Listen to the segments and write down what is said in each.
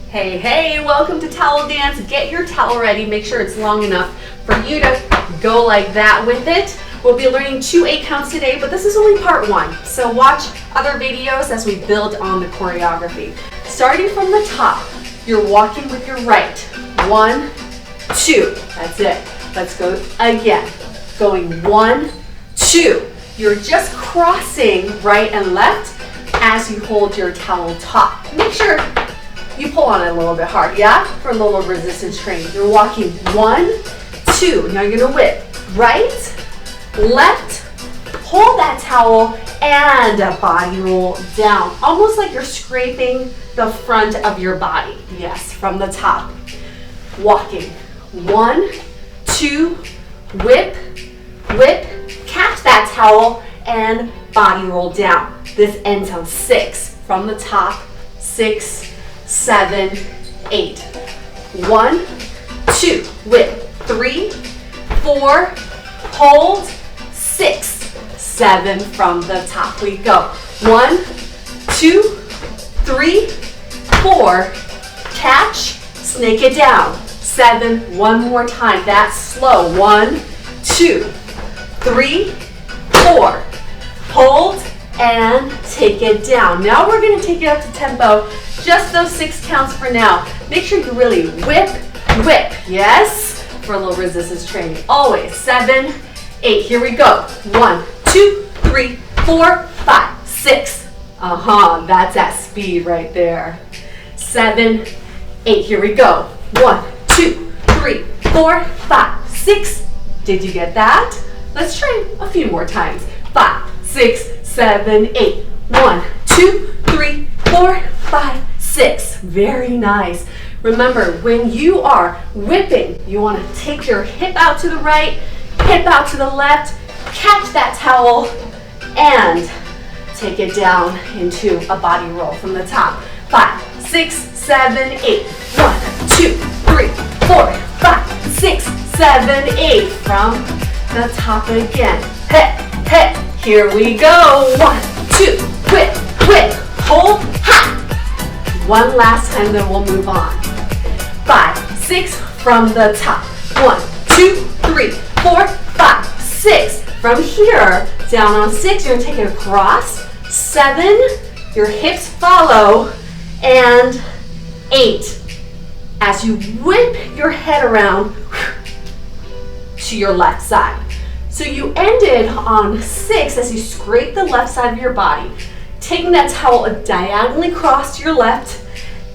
Hey, hey, welcome to Towel Dance. Get your towel ready. Make sure it's long enough for you to go like that with it. We'll be learning 2 8 counts today, but this is only part 1. So watch other videos as we build on the choreography. Starting from the top, you're walking with your right. 1, 2. That's it. Let's go again. Going 1, 2. You're just crossing right and left as you hold your towel top. Make sure you pull on it a little bit hard, yeah? For a little resistance training. You're walking 1, 2. Now you're gonna whip right, left, hold that towel, and a body roll down. Almost like you're scraping the front of your body. Yes, from the top. Walking 1, 2, whip, whip, catch that towel, and body roll down. This ends on 6. From the top, 6, 7, 8. 1, 2, whip, 3, 4, hold, 6, 7 from the top. We go. 1, 2, 3, 4, catch, snake it down. 7, one more time. That's slow. 1, 2, 3, 4, hold, and take it down. Now we're going to take it up to tempo. Just those 6 counts for now. Make sure you really whip, whip. Yes, for a little resistance training. Always. 7, 8. Here we go. 1, 2, 3, 4, 5, 6. That's that speed right there. 7, 8. Here we go. 1, 2, 3, 4, 5, 6. Did you get that? Let's try a few more times. 5, 6, 7, 8. 1, 2, 3, 4, 5, 6. Very nice. Remember, when you are whipping, you want to take your hip out to the right, hip out to the left, catch that towel, and take it down into a body roll from the top. 5, 6, 7, 8. 1, 2, 3, 4, 5, 6, 7, 8. From the top again. Hip, hip. Here we go. 1, 2, whip, whip, hold, ha. One last time, then we'll move on. 5, 6 from the top. 1, 2, 3, 4, 5, 6. From here, down on 6, you're gonna take it across. 7, your hips follow, and 8. As you whip your head around to your left side. So you ended on 6 as you scrape the left side of your body, taking that towel diagonally across to your left,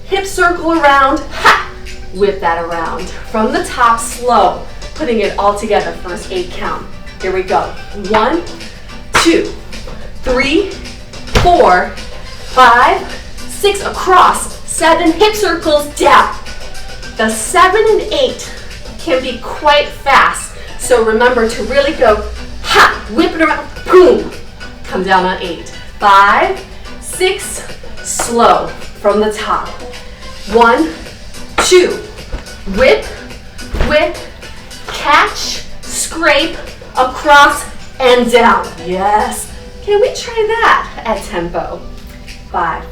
hip circle around, ha! Whip that around. From the top, slow, putting it all together, first 8 count. Here we go. 1, 2, 3, 4, 5, 6, across, 7, hip circles, down. The 7 and 8 can be quite fast. So remember to really go, ha, whip it around, boom, come down on 8. 5, 6, slow from the top. 1, 2, whip, whip, catch, scrape, across, and down. Yes. Can we try that at tempo? 5,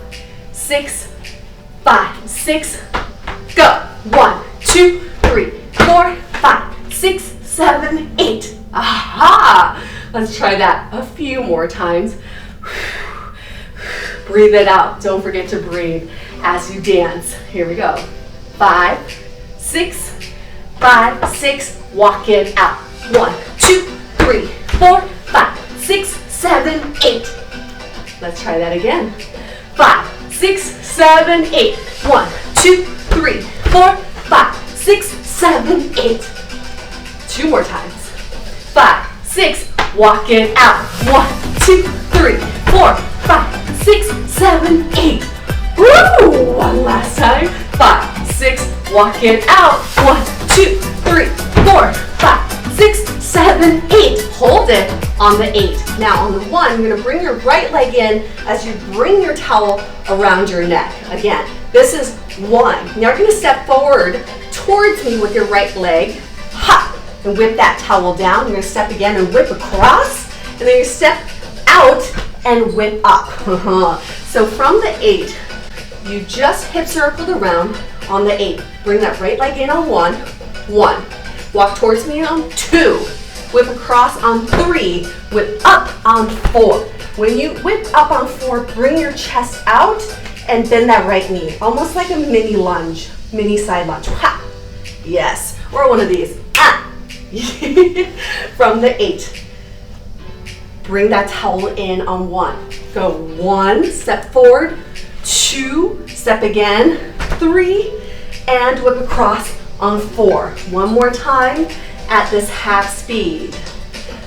6, 5, 6, go. 1, 2, 3, 4, 5, 6, 7, 8. Aha! Let's try that a few more times. Breathe it out. Don't forget to breathe as you dance. Here we go. 5, 6, 5, 6. Walk it out. 1, 2, 3, 4, 5, 6, 7, 8. Let's try that again. 5, 6, 7, 8. 1, 2, 3, 4, 5, 6, 7, 8. 2 more times. 5, 6, walk it out. 1, 2, 3, 4, 5, 6, 7, 8. Woo! One last time. 5, 6, walk it out. 1, 2, 3, 4, 5, 6, 7, 8. Hold it on the 8. Now on the 1, you're going to bring your right leg in as you bring your towel around your neck. Again, this is 1. Now you're going to step forward towards me with your right leg. Ha! And whip that towel down. You're going to step again and whip across. And then you step out and whip up. So from the 8, You just hip circled around on the 8. Bring that right leg in on 1. 1. Walk towards me on 2. Whip across on 3. Whip up on 4. When you whip up on 4, bring your chest out and bend that right knee. Almost like a mini lunge, mini side lunge. Ha! Yes. Or one of these. Ah! From the 8. Bring that towel in on 1. Go 1, step forward, 2, step again, 3, and whip across on 4. One more time at this half speed.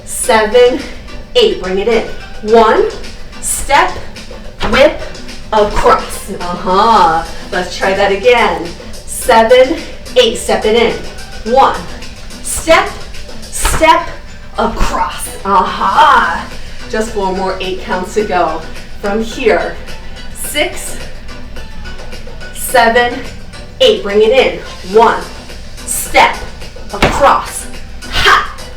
7, 8, bring it in. 1, step, whip, across. Let's try that again. 7, 8, step it in. 1, step, step, across. Just 4 more 8 counts to go. From here, 6, 7, 8. Bring it in. 1, step, across. Ha!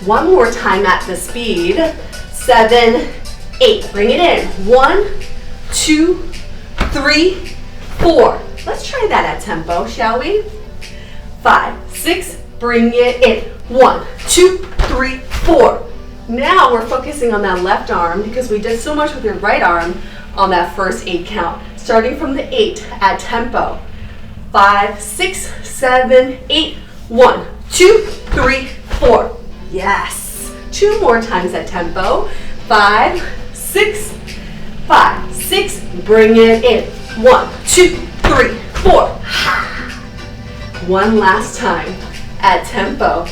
One more time at the speed. 7, 8. Bring it in. 1, 2, 3, 4. Let's try that at tempo, shall we? 5, 6. Bring it in. 1, 2, 3, 4. Now we're focusing on that left arm because we did so much with your right arm on that first 8 count. Starting from the 8 at tempo. 5, 6, 7, 8. 1, 2, 3, 4. Yes. 2 more times at tempo. 5, 6, 5, 6. Bring it in. 1, 2, 3, 4. One last time at tempo.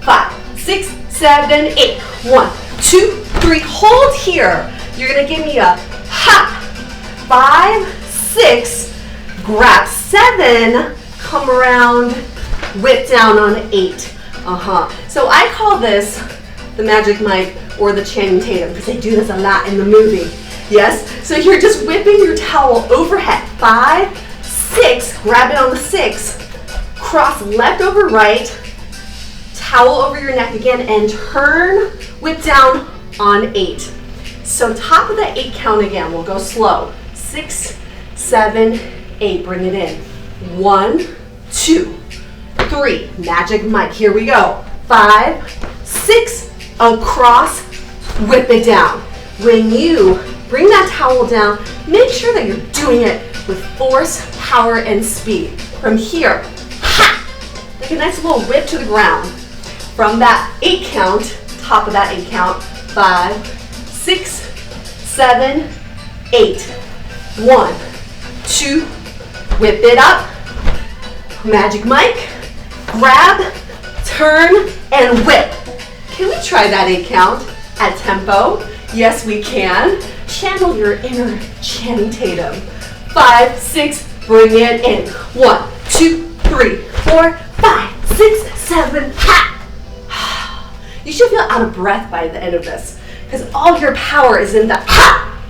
5, 6, 7, 8. 1, 2, 3. Hold here. You're going to give me a ha. 5, 6. Grab 7. Come around. Whip down on 8. So I call this the Magic Mike or the Channing Tatum because they do this a lot in the movie. Yes? So you're just whipping your towel overhead. 5, 6. Grab it on the 6. Cross left over right. Towel over your neck again and turn, whip down on 8. So top of the 8 count again, we'll go slow. 6, 7, 8, bring it in. 1, 2, 3, Magic Mike, here we go. 5, 6, across, whip it down. When you bring that towel down, make sure that you're doing it with force, power, and speed. From here, ha! Like a nice little whip to the ground. From that 8 count, top of that 8 count, 5, 6, 7, 8. 1, 2, whip it up. Magic Mike, grab, turn, and whip. Can we try that 8 count at tempo? Yes, we can. Channel your inner Channing Tatum. 5, 6, bring it in. 1, 2, 3, 4, 5, 6, 7, ha! You should feel out of breath by the end of this because all your power is in the ha!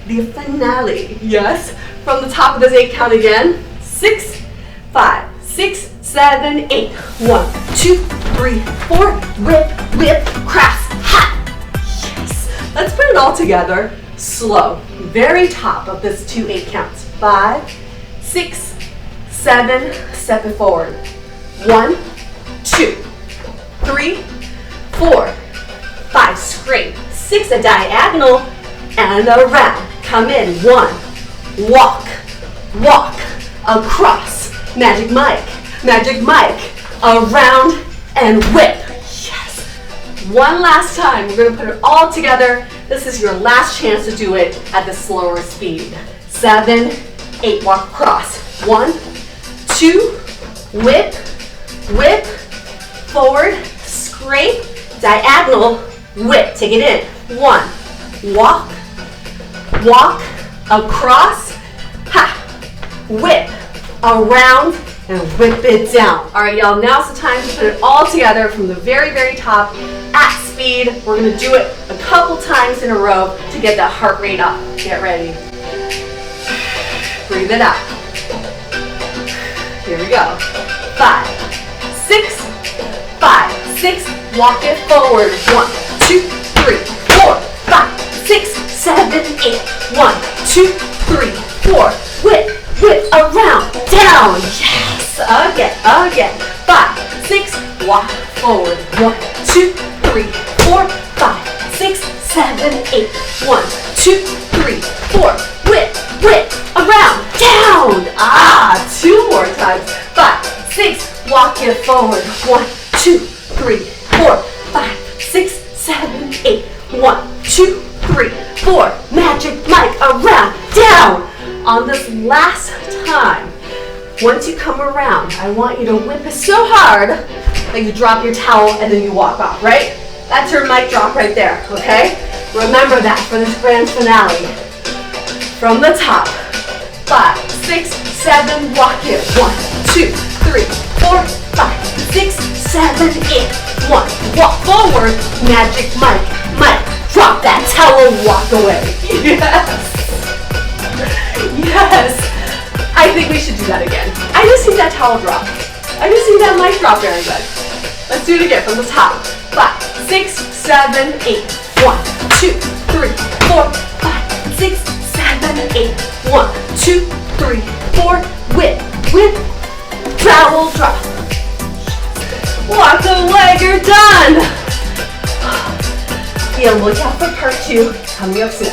The finale. Yes? From the top of this 8 count again. 6, 5, 6, 7, 8. 1, 2, 3, 4. Whip, whip, cross, ha! Yes. Let's put it all together. Slow. Very top of this 2 8 counts. 5, 6, 7. Step it forward. 1, 2, 3, 4, 5, straight. 6, a diagonal, and around. Come in. 1, walk, walk, across. Magic Mike, around, and whip. Yes. One last time. We're going to put it all together. This is your last chance to do it at the slower speed. 7, 8, walk across. 1, 2, whip, whip, forward, scrape, diagonal, whip. Take it in. 1, walk, walk, across, ha, whip, around, and whip it down. All right, y'all, now's the time to put it all together from the very, very top at speed. We're gonna do it a couple times in a row to get that heart rate up. Get ready. Breathe it out. Here we go. 5, 6, 5, 6, walk it forward. 1, 2, 3, 4, 5, 6, 7, 8. 1, 2, 3, 4, whip, whip, around, down. Yes, again. 5, 6, walk forward. 1, 2, 3, 4, 5, 6, 7, 8. 1, 2, 3, 4. Whip, whip, around, down. 2 more times. 5, 6, walk it forward. 1, 2, 3, 4, 5, 6, 7, 8. 1, 2, 3, 4. Magic Mike, around, down. On this last time, once you come around, I want you to whip it so hard that you drop your towel and then you walk off, right? That's your mic drop right there, okay? Remember that for this grand finale. From the top, 5, 6, 7, walk it. 1, 2, 3, 4, 5, 6, 7, 8. 1, walk forward, Magic Mike. Mike, drop that towel, walk away. Yes. I think we should do that again. I just need that towel drop. I just need that mic drop very good. Let's do it again from the top. 5, 6, 7, 8. 1, 2, 3, 4, 5, 6, 7, 8. 1, 2, 3, 4. Whip, whip, towel drop. Walk away, you're done. Yeah, look out for part 2 coming up soon.